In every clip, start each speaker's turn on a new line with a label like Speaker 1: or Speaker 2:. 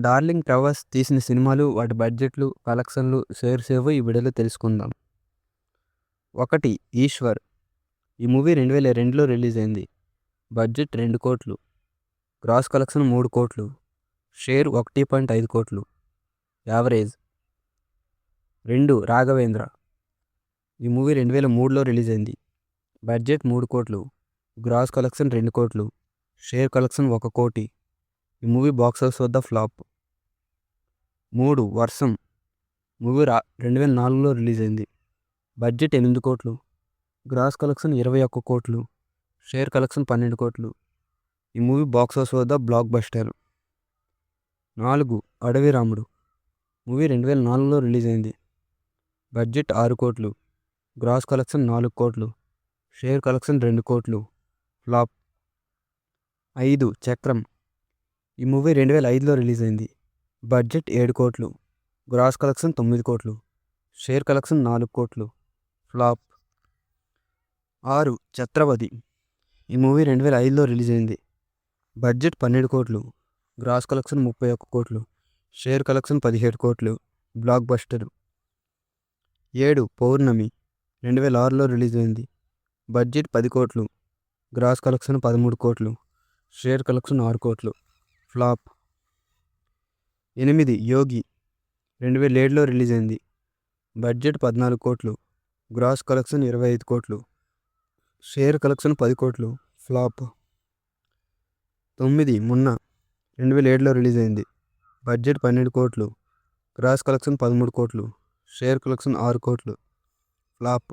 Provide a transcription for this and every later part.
Speaker 1: Darling Prabhas తీసిన సినిమాలు, వాటి బడ్జెట్లు, కలెక్షన్లు, షేర్స్ ఏవో ఈ వీడియోలో తెలుసుకుందాం. 1. ఈశ్వర్. ఈ మూవీ 2002లో రిలీజ్ అయింది. బడ్జెట్ 2 కోట్లు, గ్రాస్ కలెక్షన్ 3 కోట్లు, షేర్ 1.5 కోట్లు, యావరేజ్. 2. రాఘవేంద్ర. ఈ మూవీ 2003లో రిలీజ్ అయింది. బడ్జెట్ 3 కోట్లు, గ్రాస్ కలెక్షన్ 2 కోట్లు, షేర్ కలెక్షన్ 1 కోటి. ఈ మూవీ బాక్సాఫీస్ వద్ద ఫ్లాప్. 3. వర్షం. మూవీ 2004లో రిలీజ్ అయింది. బడ్జెట్ 8 కోట్లు, గ్రాస్ కలెక్షన్ 21 కోట్లు, షేర్ కలెక్షన్ 12 కోట్లు. ఈ మూవీ బాక్సాఫీస్ వద్ద బ్లాక్ బస్టర్. 4. అడవి రాముడు. మూవీ 2004లో రిలీజ్ అయింది. బడ్జెట్ 6 కోట్లు, గ్రాస్ కలెక్షన్ 4 కోట్లు, షేర్ కలెక్షన్ 2 కోట్లు, ఫ్లాప్. 5. చక్రం. ఈ మూవీ 2005లో రిలీజ్ అయింది. బడ్జెట్ 7 కోట్లు, గ్రాస్ కలెక్షన్ 9 కోట్లు, షేర్ కలెక్షన్ 4 కోట్లు, ఫ్లాప్. 6. ఛత్రపతి. ఈ మూవీ 2005లో రిలీజ్ అయింది. బడ్జెట్ 12 కోట్లు, గ్రాస్ కలెక్షన్ 31 కోట్లు, షేర్ కలెక్షన్ 17 కోట్లు, బ్లాక్ బస్టర్. 7. పౌర్ణమి. 2006లో రిలీజ్ అయింది. బడ్జెట్ 10 కోట్లు, గ్రాస్ కలెక్షన్ 13 కోట్లు, షేర్ కలెక్షన్ 6 కోట్లు, ఫ్లాప్. 8. యోగి. 2007లో రిలీజ్ అయింది. బడ్జెట్ 14 కోట్లు, గ్రాస్ కలెక్షన్ 25 కోట్లు, షేర్ కలెక్షన్ 10 కోట్లు, ఫ్లాప్. 9. మున్నా. 2007లో రిలీజ్ అయింది. బడ్జెట్ 12 కోట్లు, గ్రాస్ కలెక్షన్ 13 కోట్లు, షేర్ కలెక్షన్ 6 కోట్లు, ఫ్లాప్.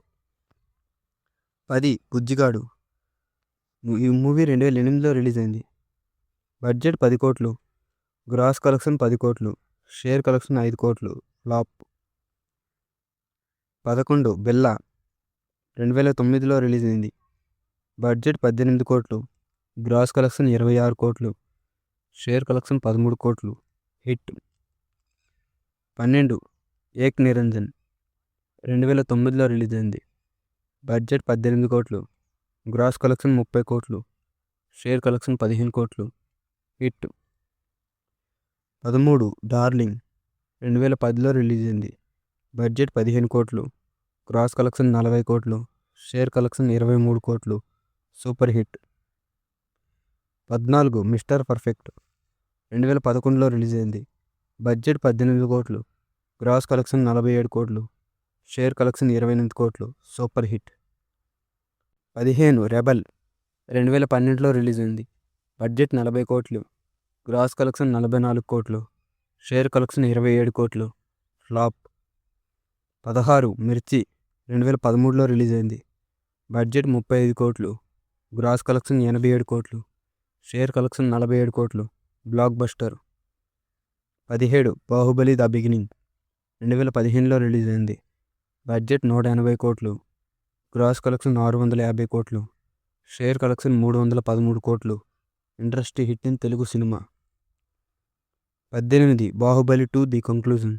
Speaker 1: 10. బుజ్జిగాడు. ఈ మూవీ 2008లో రిలీజ్ అయింది. బడ్జెట్ 10 కోట్లు, గ్రాస్ కలెక్షన్ 10 కోట్లు, షేర్ కలెక్షన్ 5 కోట్లు, ఫ్లాప్. 11. బిల్లా. 2009లో రిలీజ్ అయింది. బడ్జెట్ 18 కోట్లు, గ్రాస్ కలెక్షన్ 26 కోట్లు, షేర్ కలెక్షన్ 13 కోట్లు, హిట్. 12. ఏక్ నిరంజన్. 2009లో రిలీజ్ అయింది. బడ్జెట్ 18 కోట్లు, గ్రాస్ కలెక్షన్ 30 కోట్లు, షేర్ కలెక్షన్ 15 కోట్లు, హిట్. 13. డార్లింగ్. 2010లో రిలీజ్ అయింది. బడ్జెట్ 15 కోట్లు, గ్రాస్ కలెక్షన్ 40 కోట్లు, షేర్ కలెక్షన్ 23 కోట్లు, సూపర్ హిట్. 14. Mister perfect. 2011లో రిలీజ్ అయింది. బడ్జెట్ 18 కోట్లు, గ్రాస్ కలెక్షన్ 47 కోట్లు, షేర్ కలెక్షన్ 28 కోట్లు, సూపర్ హిట్. 15. రెబల్. 2012లో రిలీజ్ అయింది. బడ్జెట్ 40 కోట్లు, గ్రాస్ కలెక్షన్ 44 కోట్లు, షేర్ కలెక్షన్ 27 కోట్లు, ఫ్లాప్. 16. మిర్చి. 2013లో రిలీజ్ అయింది. బడ్జెట్ 35 కోట్లు, గ్రాస్ కలెక్షన్ 87 కోట్లు, షేర్ కలెక్షన్ 47 కోట్లు, blockbuster. 17. Baahubali the beginning. 2015లో రిలీజ్ అయింది. బడ్జెట్ 180 కోట్లు, గ్రాస్ కలెక్షన్ 650 కోట్లు, షేర్ కలెక్షన్ 313 కోట్లు, industry hit in Telugu cinema. 18. Baahubali 2 the conclusion.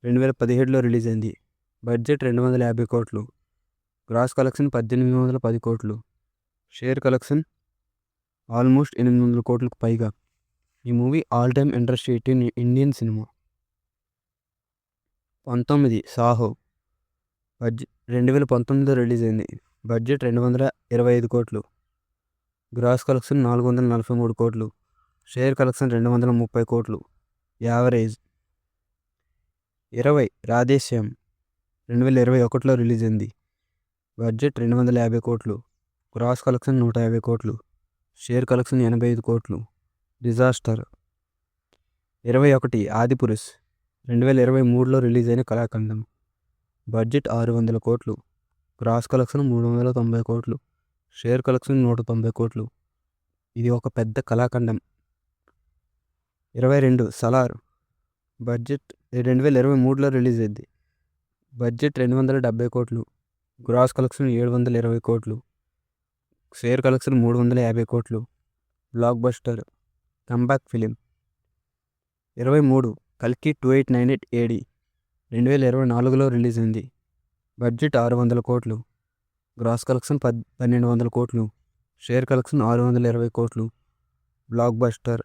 Speaker 1: 2017లో రిలీజ్ అయింది. బడ్జెట్ 250 కోట్లు, గ్రాస్ కలెక్షన్ 1810 కోట్లు, షేర్ కలెక్షన్ ఆల్మోస్ట్ 800 కోట్లకు పైగా. ఈ movie all time industry hit in Indian cinema. 19. Saaho. 2019లో రిలీజ్ అయింది. బడ్జెట్ 225 కోట్లు, గ్రాస్ కలెక్షన్ 443 కోట్లు, షేర్ కలెక్షన్ 230 కోట్లు, యావరేజ్. 20. రాధేశ్యామ్. 2021లో రిలీజ్ అయింది. బడ్జెట్ 250 కోట్లు, గ్రాస్ కలెక్షన్ 150 కోట్లు, షేర్ కలెక్షన్ 85 కోట్లు, డిజాస్టర్. 21. ఆదిపురుష్. 2023లో రిలీజ్ అయిన కళాఖండం. బడ్జెట్ 600 కోట్లు, గ్రాస్ కలెక్షన్ 390 కోట్లు, షేర్ కలెక్షన్ 190 కోట్లు. ఇది ఒక పెద్ద కళాఖండం. 22. సలార్. బడ్జెట్ 2023లో రిలీజ్ అయింది. బడ్జెట్ 270 కోట్లు, గ్రాస్ కలెక్షన్ 720 కోట్లు, షేర్ కలెక్షన్ 350 కోట్లు, బ్లాక్ బస్టర్, కంబ్యాక్ ఫిలిం. 23. కల్కి 2898 AD. 2024లో రిలీజ్ అయింది. బడ్జెట్ 600 కోట్లు, గ్రాస్ కలెక్షన్ 1200 కోట్లు, షేర్ కలెక్షన్ 620 కోట్లు, బ్లాక్ బస్టర్.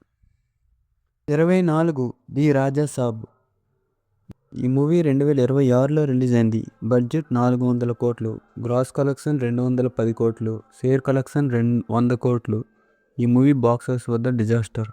Speaker 1: 24 ది రాజా సాబ్. ఈ మూవీ 2026లో రిలీజ్ అయింది. బడ్జెట్ 400 కోట్లు, గ్రాస్ కలెక్షన్ 210 కోట్లు, షేర్ కలెక్షన్ 100 కోట్లు. ఈ మూవీ బాక్స్ ఆఫీస్ వద్ద డిజాస్టర్.